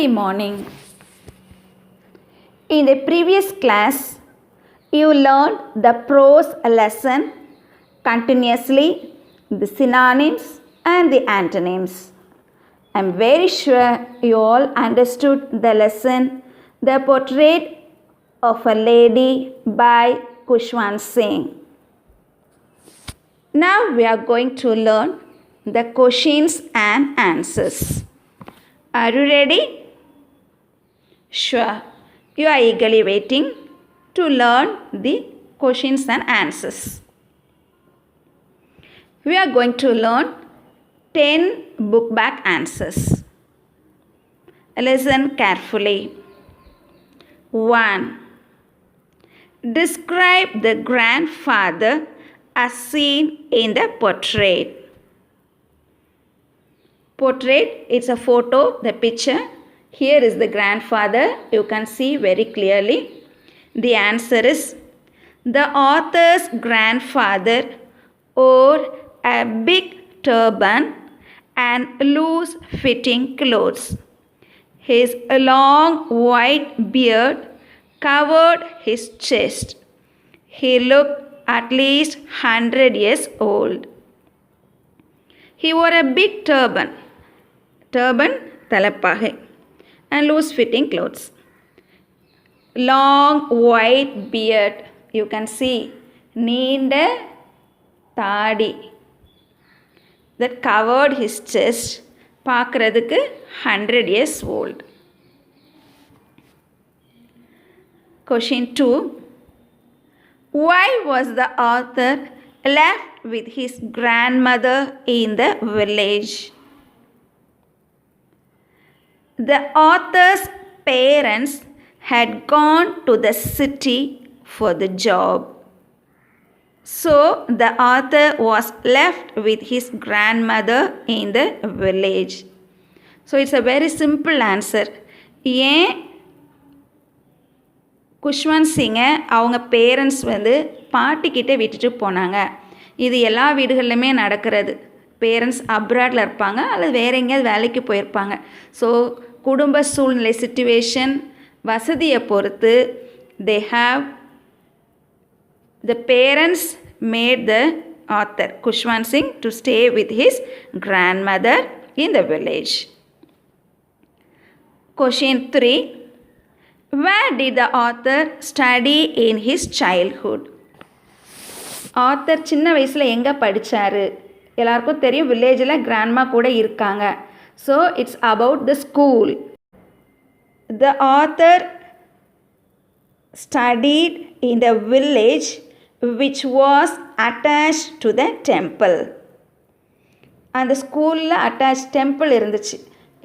morning. In the previous class, you learned the prose lesson continuously, the synonyms and the antonyms. I am very sure you all understood the lesson, The Portrait of a Lady by Khushwant Singh. Now we are going to learn the questions and answers. Are you ready? Sure. You are eagerly waiting to learn the questions and answers. We are going to learn 10 book back answers. Listen carefully. 1. Describe the grandfather as seen in the portrait. Portrait, it's a photo, the picture. Here is the grandfather. You can see very clearly. The answer is the author's grandfather wore a big turban and loose fitting clothes. His long white beard covered his chest. He looked at least 100 years old. He wore a big turban. Turban, தலைப்பாகை. And loose fitting clothes. Long white beard. You can see. நீண்ட தாடி. That covered his chest. பார்க்கிறதுக்கு 100 years old. Question 2. Why was the author left with his grandmother in the village? The author's parents had gone to the city for the job. So the author was left with his grandmother in the village. So it's a very simple answer. ஏன் குஷ்வந்த் சிங்கை அவங்க parents பாட்டிக்கிட்ட விட்டுட்டு போனாங்க. இது எல்லா வீடுகளிலுமே நடக்கிறது. Parents அப்ராடில் இருப்பாங்க அல்லது வேற எங்கேயாவது வேலைக்கு போயிருப்பாங்க. ஸோ குடும்ப சூழ்நிலை சிச்சுவேஷன் வசதியை பொறுத்து the parents made the author Khushwant Singh to stay with his grandmother in the village. Question 3. Where did the author study in his childhood? Author சின்ன வயசில் எங்கே படித்தார்? எல்லாருக்கும் தெரியும் வில்லேஜில் கிராண்ட்மா கூட இருக்காங்க. So it's about the school. The author studied in the village which was attached to the temple. அந்த ஸ்கூலில் அட்டாச் டெம்பிள் இருந்துச்சு.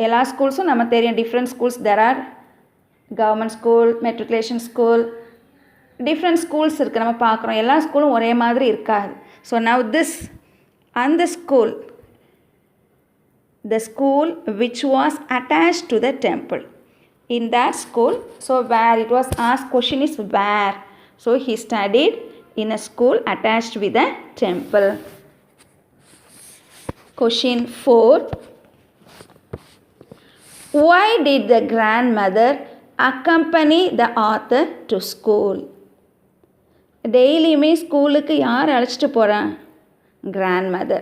எல்லா ஸ்கூல்ஸும் நம்ம தெரியும். Different schools there are government school, matriculation school, different schools இருக்குது. நம்ம பார்க்குறோம் எல்லா ஸ்கூலும் ஒரே மாதிரி இருக்காது. ஸோ நவ் திஸ் அந்த school, the school which was attached to the temple. In that school, so where it was asked, question is where. So he studied in a school attached with a temple. Question 4. Why did the grandmother accompany the author to school? டெய்லியுமே ஸ்கூலுக்கு யார் அழைச்சிட்டு போகிறான்? Grandmother.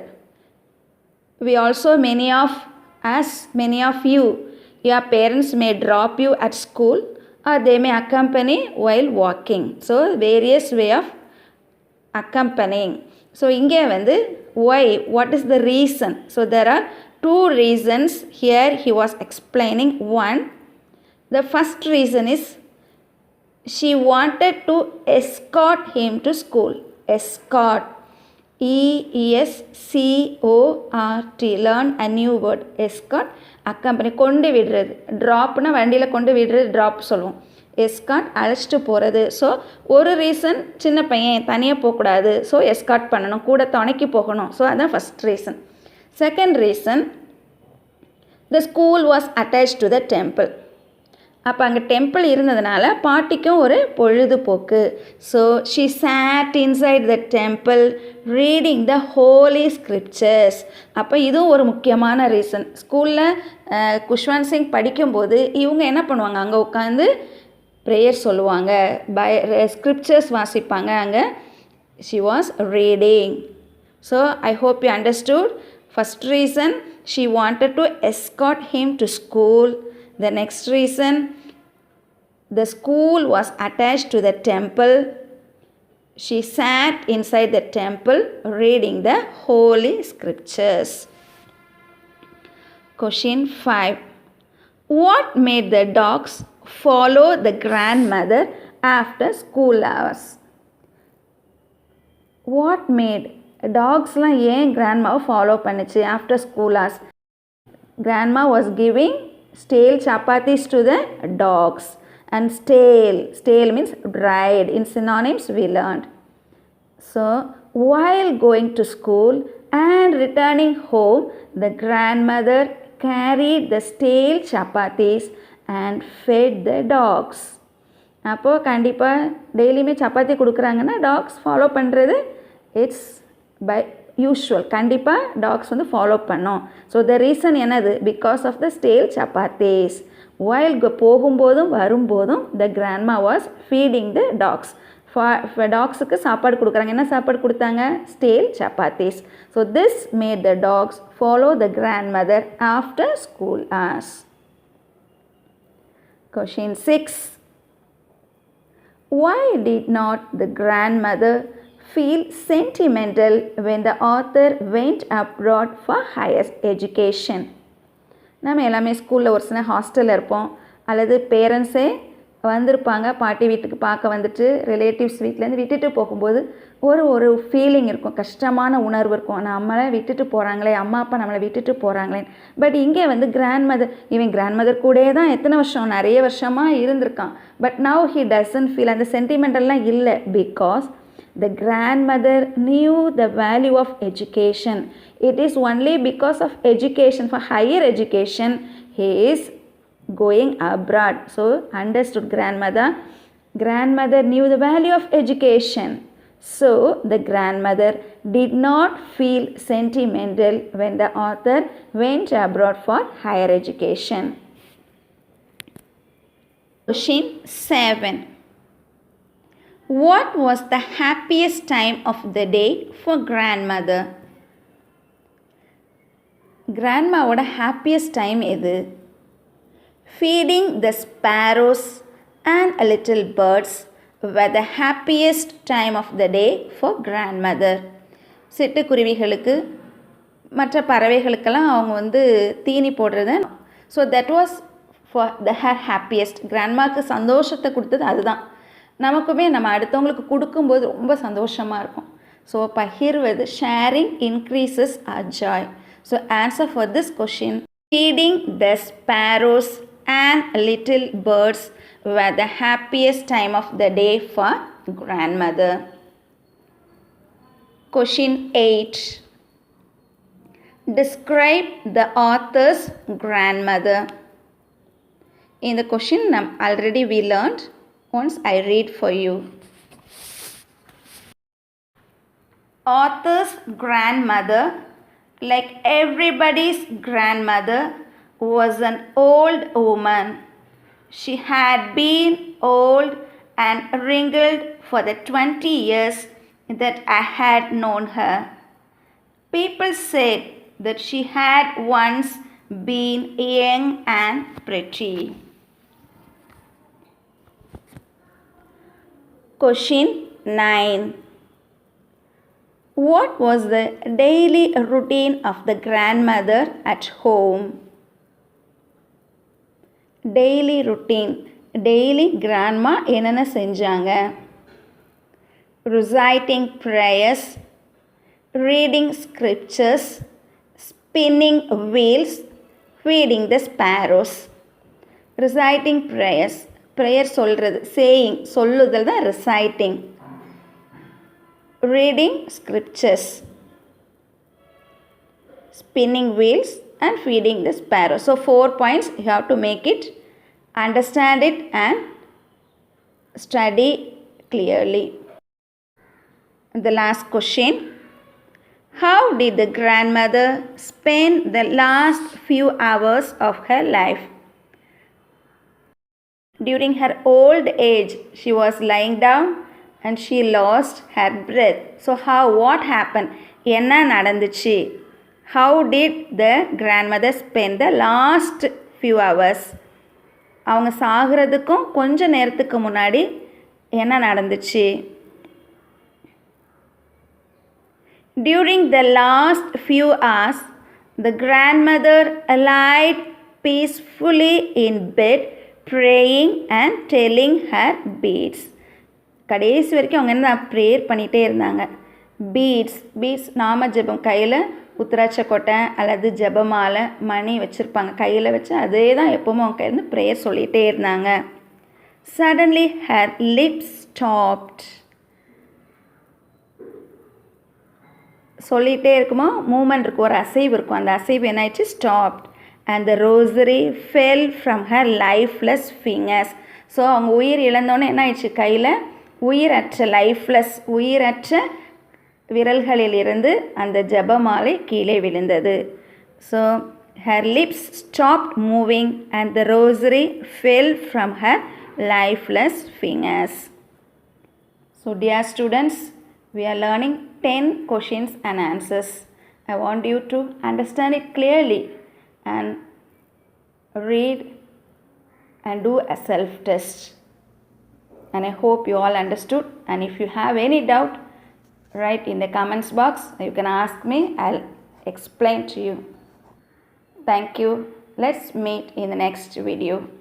We also, many of you, your parents may drop you at school or they may accompany while walking. So various way of accompanying. So இங்கே why, what is the reason? So there are 2 reasons here he was explaining. One, the first reason is she wanted to escort him to school. Escort. ESCORT. Learn a new word. Escort. accompany. கொண்டு விடுறது. ட்ராப்னா வண்டியில் கொண்டு விடுறது drop சொல்லுவோம். Escort அழைச்சிட்டு போகிறது. So ஒரு reason, சின்ன பையன் தனியாக போகக்கூடாது. ஸோ எஸ்கார்ட் பண்ணணும், கூட துணைக்கு போகணும். ஸோ அதுதான் first reason. Second reason, the school was attach to the temple. அப்போ அங்கே டெம்பிள் இருந்ததுனால பாட்டிக்கும் ஒரு பொழுதுபோக்கு. So she sat inside the temple reading the holy scriptures. அப்போ இதுவும் ஒரு முக்கியமான ரீசன். ஸ்கூலில் குஷ்வந்த் சிங் படிக்கும்போது இவங்க என்ன பண்ணுவாங்க, அங்கே உட்காந்து ப்ரேயர் சொல்லுவாங்க, ஸ்கிரிப்சர்ஸ் வாசிப்பாங்க. அங்கே she was reading. So I hope you understood. First reason, she wanted to escort him to school. The next reason, the school was attached to the temple. She sat inside the temple reading the holy scriptures. Question 5. What made the dogs follow the grandmother after school hours? What made டாக்ஸ்லாம் ஏன் கிராண்ட்மாவை follow பண்ணுச்சு after school hours? Grandma was giving stale chapatis to the dogs. And stale means dried. In synonyms we learned. So while going to school and returning home, the grandmother carried the stale chapatis and fed the dogs. அப்போது கண்டிப்பாக டெய்லியுமே சப்பாத்தி கொடுக்குறாங்கன்னா dogs follow பண்ணுறது it's by usual. கண்டிப்பாக dogs வந்து follow பண்ணோம். So the reason என்னது? Because of the stale chapatis. While போகும்போதும் வரும்போதும் the grandma was feeding the dogs. டாக்ஸுக்கு சாப்பாடு கொடுக்குறாங்க. என்ன சாப்பாடு கொடுத்தாங்க? Stale chapatis. So this made the dogs follow the grandmother after school hours. Question 6. Why did not the grandmother feel sentimental when the author went abroad for higher education? நம்ம எல்லாமே ஸ்கூலில் ஒரு சில ஹாஸ்டலில் இருப்போம், அல்லது பேரண்ட்ஸே வந்திருப்பாங்க பாட்டி வீட்டுக்கு பார்க்க வந்துட்டு ரிலேட்டிவ்ஸ் வீட்டிலேருந்து விட்டுட்டு போகும்போது ஒரு ஃபீலிங் இருக்கும், கஷ்டமான உணர்வு இருக்கும். நம்மளை விட்டுட்டு போகிறாங்களே, அம்மா அப்பா நம்மளை விட்டுட்டு போகிறாங்களே. பட் இங்கே வந்து இவன் கிராண்ட் மதர் கூட தான் எத்தனை வருஷம், நிறைய வருஷமாக இருந்திருக்கான். But now he doesn't feel, அந்த சென்டிமெண்டல்லாம் இல்லை. Because the grandmother knew the value of education. It is only because of education, for higher education, he is going abroad. So understood grandmother knew the value of education. So the grandmother did not feel sentimental when the author went abroad for higher education. Question 7. What was the happiest time of the day for grandmother? Grandmaவோட happiest time எது? Feeding the sparrows and little birds were the happiest time of the day for grandmother. சிட்டுக்குருவிகளுக்கு மற்ற பறவைகளுக்கெல்லாம் அவங்க வந்து தீனி போடுறது. So that was for her happiest. கிராண்ட்மாவுக்கு சந்தோஷத்தை கொடுத்தது அதுதான். நமக்குமே நம்ம அடுத்தவங்களுக்கு கொடுக்கும்போது ரொம்ப சந்தோஷமாக இருக்கும். ஸோ பகிர்வது, sharing increases our joy. So answer for this question, feeding the sparrows and little birds were the happiest time of the day for grandmother. Question 8. Describe the author's grandmother. In the question already we learned. Once I read for you. Author's grandmother, like everybody's grandmother, was an old woman. She had been old and wrinkled for the 20 years that I had known her. People said that she had once been young and pretty. Question 9. What was the daily routine of the grandmother at home? Daily routine. Daily grandma என்னென்ன செஞ்சாங்க? Reciting prayers, reading scriptures, spinning wheels, feeding the sparrows. Reciting prayers. Prayer சொல்கிறது, saying சொல்லுதல் தான் reciting. Reading scriptures, spinning wheels and feeding the Sparrow. So 4 points you have to make it Understand it and study clearly. The last question. How did the grandmother spend the last few hours of her life? During her old age, she was lying down and she lost her breath. So what happened? என்ன நடந்துச்சு? How did the grandmother spend the last few hours? அவங்க சாகிறதுக்கும் கொஞ்ச நேரத்துக்கு முன்னாடி என்ன நடந்துச்சு? During the last few hours, the grandmother lied peacefully in bed, praying and telling her beads. கடைசி வரைக்கும் அவங்க என்ன ப்ரேயர் பண்ணிகிட்டே இருந்தாங்க. பீட்ஸ் நாம ஜெபம், கையில் உத்திராட்ச கொட்டை அல்லது ஜெபமாலை மணி வச்சுருப்பாங்க, கையில் வச்சு அதே தான் எப்போவும் அவங்க கையிலேருந்து ப்ரேயர் சொல்லிகிட்டே இருந்தாங்க. Suddenly her lips stopped. சொல்லிகிட்டே இருக்குமோ மூமெண்ட் இருக்கும், ஒரு அசைவு இருக்கும், அந்த அசைவு என்ன ஆயிடுச்சு? Stopped. And the rosary fell from her lifeless fingers. So அவங்க உயிர் இழந்தோன்னே என்ன ஆயிடுச்சு? கையில் உயிரற்ற விரல்களிலிருந்து அந்த ஜெபமாலை கீழே விழுந்தது. So her lips stopped moving and the rosary fell from her lifeless fingers. So dear students, we are learning 10 questions and answers. I want you to understand it clearly and read and do a self test. And I hope you all understood, and if you have any doubt, write in the comments box. You can ask me, I'll explain to you. Thank you. Let's meet in the next video.